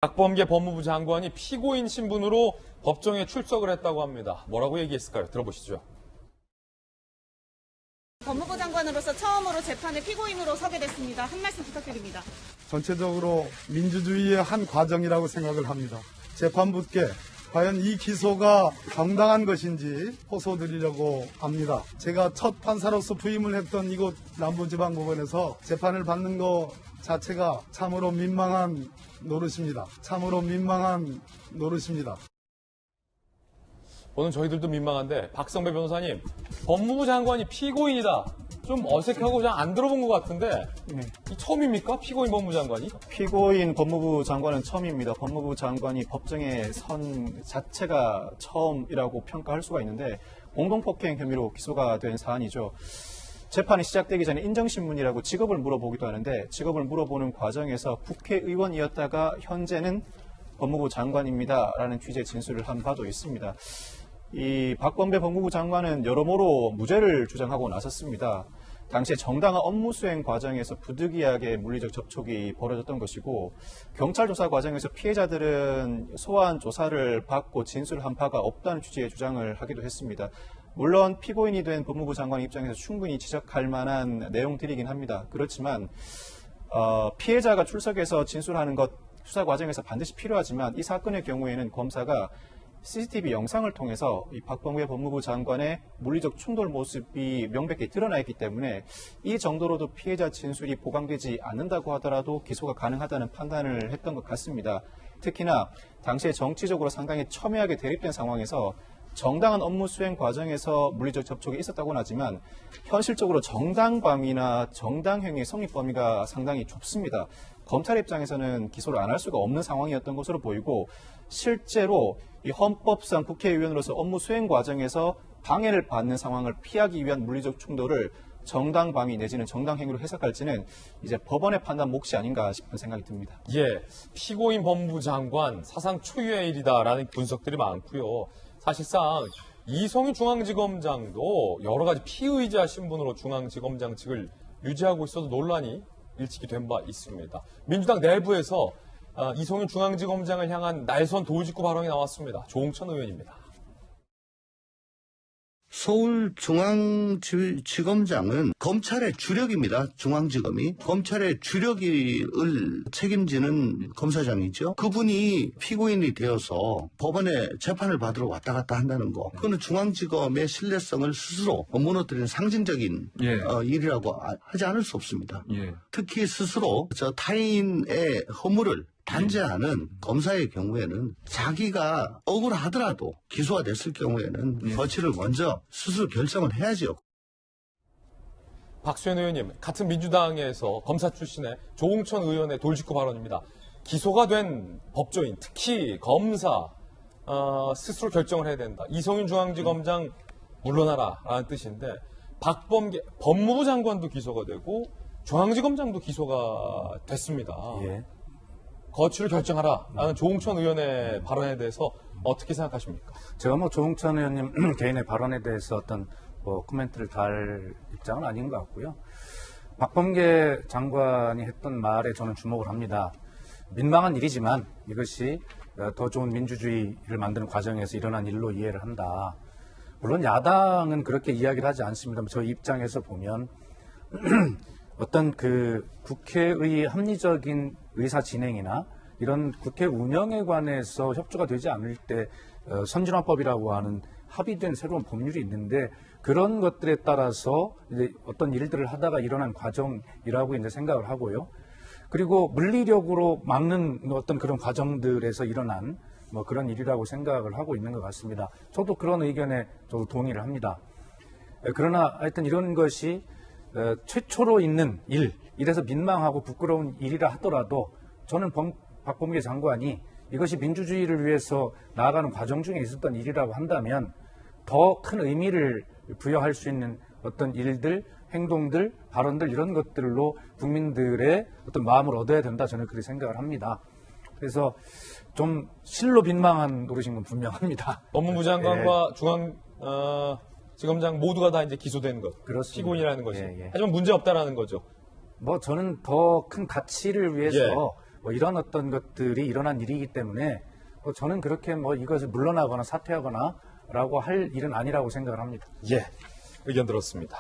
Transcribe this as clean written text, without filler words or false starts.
박범계 법무부 장관이 피고인 신분으로 법정에 출석을 했다고 합니다. 뭐라고 얘기했을까요? 들어보시죠. 법무부 장관으로서 처음으로 재판에 피고인으로 서게 됐습니다. 한 말씀 부탁드립니다. 전체적으로 민주주의의 한 과정이라고 생각을 합니다. 재판부께 과연 이 기소가 정당한 것인지 호소드리려고 합니다. 제가 첫 판사로서 부임을 했던 이곳 남부지방법원에서 재판을 받는 것 자체가 참으로 민망한 노릇입니다. 참으로 민망한 노릇입니다. 오늘 저희들도 민망한데 박성배 변호사님, 법무부 장관이 피고인이다. 좀 어색하고 잘 안 들어본 것 같은데 이 처음입니까? 피고인 법무부 장관이? 피고인 법무부 장관은 처음입니다. 법무부 장관이 법정에 선 자체가 처음이라고 평가할 수가 있는데 공동폭행 혐의로 기소가 된 사안이죠. 재판이 시작되기 전에 인정신문이라고 직업을 물어보기도 하는데 직업을 물어보는 과정에서 국회의원이었다가 현재는 법무부 장관입니다라는 취지의 진술을 한 바도 있습니다. 이 박범계 법무부 장관은 여러모로 무죄를 주장하고 나섰습니다. 당시에 정당한 업무 수행 과정에서 부득이하게 물리적 접촉이 벌어졌던 것이고 경찰 조사 과정에서 피해자들은 소환 조사를 받고 진술한 바가 없다는 취지의 주장을 하기도 했습니다. 물론 피고인이 된 법무부 장관 입장에서 충분히 지적할 만한 내용들이긴 합니다. 그렇지만 피해자가 출석해서 진술하는 것 수사 과정에서 반드시 필요하지만 이 사건의 경우에는 검사가 CCTV 영상을 통해서 이 박범계 법무부 장관의 물리적 충돌 모습이 명백히 드러나 있기 때문에 이 정도로도 피해자 진술이 보강되지 않는다고 하더라도 기소가 가능하다는 판단을 했던 것 같습니다. 특히나 당시에 정치적으로 상당히 첨예하게 대립된 상황에서 정당한 업무 수행 과정에서 물리적 접촉이 있었다고는 하지만 현실적으로 정당방위나 정당행위의 성립 범위가 상당히 좁습니다. 검찰 입장에서는 기소를 안 할 수가 없는 상황이었던 것으로 보이고 실제로 이 헌법상 국회의원으로서 업무 수행 과정에서 방해를 받는 상황을 피하기 위한 물리적 충돌을 정당방위 내지는 정당행위로 해석할지는 이제 법원의 판단 몫이 아닌가 싶은 생각이 듭니다. 예, 피고인 법무부 장관 사상 초유의 일이다라는 분석들이 많고요. 사실상 이성윤 중앙지검장도 여러 가지 피의자 신분으로 중앙지검장 측을 유지하고 있어도 논란이 일찍이 된 바 있습니다. 민주당 내부에서 이성윤 중앙지검장을 향한 날선 도의직구 발언이 나왔습니다. 조홍천 의원입니다. 서울중앙지검장은 검찰의 주력입니다. 중앙지검이. 검찰의 주력을 책임지는 검사장이죠. 그분이 피고인이 되어서 법원에 재판을 받으러 왔다 갔다 한다는 거. 그거는 중앙지검의 신뢰성을 스스로 무너뜨리는 상징적인 일이라고 하지 않을 수 없습니다. 특히 스스로 타인의 허물을 단죄하는 검사의 경우에는 자기가 억울하더라도 기소가 됐을 경우에는 거취를 먼저 스스로 결정을 해야죠. 박수현 의원님, 같은 민주당에서 검사 출신의 조홍천 의원의 돌직구 발언입니다. 기소가 된 법조인, 특히 검사 스스로 결정을 해야 된다. 이성윤 중앙지검장 물러나라라는 뜻인데 박범계 법무부 장관도 기소가 되고 중앙지검장도 기소가 됐습니다. 예. 거취를 결정하라라는 조홍천 의원의 발언에 대해서 어떻게 생각하십니까? 제가 조홍천 의원님 개인의 발언에 대해서 어떤 코멘트를 달 입장은 아닌 것 같고요. 박범계 장관이 했던 말에 저는 주목을 합니다. 민망한 일이지만 이것이 더 좋은 민주주의를 만드는 과정에서 일어난 일로 이해를 한다. 물론 야당은 그렇게 이야기를 하지 않습니다. 저 입장에서 보면 어떤 국회의 합리적인 의사 진행이나 이런 국회 운영에 관해서 협조가 되지 않을 때 선진화법이라고 하는 합의된 새로운 법률이 있는데 그런 것들에 따라서 이제 어떤 일들을 하다가 일어난 과정이라고 이제 생각을 하고요. 그리고 물리력으로 막는 어떤 그런 과정들에서 일어난 그런 일이라고 생각을 하고 있는 것 같습니다. 저도 그런 의견에 저도 동의를 합니다. 그러나 하여튼 이런 것이 최초로 있는 이래서 민망하고 부끄러운 일이라 하더라도 저는 박범계 장관이 이것이 민주주의를 위해서 나아가는 과정 중에 있었던 일이라고 한다면 더 큰 의미를 부여할 수 있는 어떤 일들, 행동들, 발언들 이런 것들로 국민들의 어떤 마음을 얻어야 된다 저는 그렇게 생각을 합니다. 그래서 좀 실로 민망한 노릇인 건 분명합니다. 법무부 장관과 지검장 모두가 다 이제 기소된 것, 그렇습니다. 피고인이라는 것이. 예. 하지만 문제 없다라는 거죠. 저는 더 큰 가치를 위해서 뭐 이런 어떤 것들이 일어난 일이기 때문에 저는 그렇게 뭐 이것을 물러나거나 사퇴하거나 라고 할 일은 아니라고 생각을 합니다. 예, 의견 들었습니다.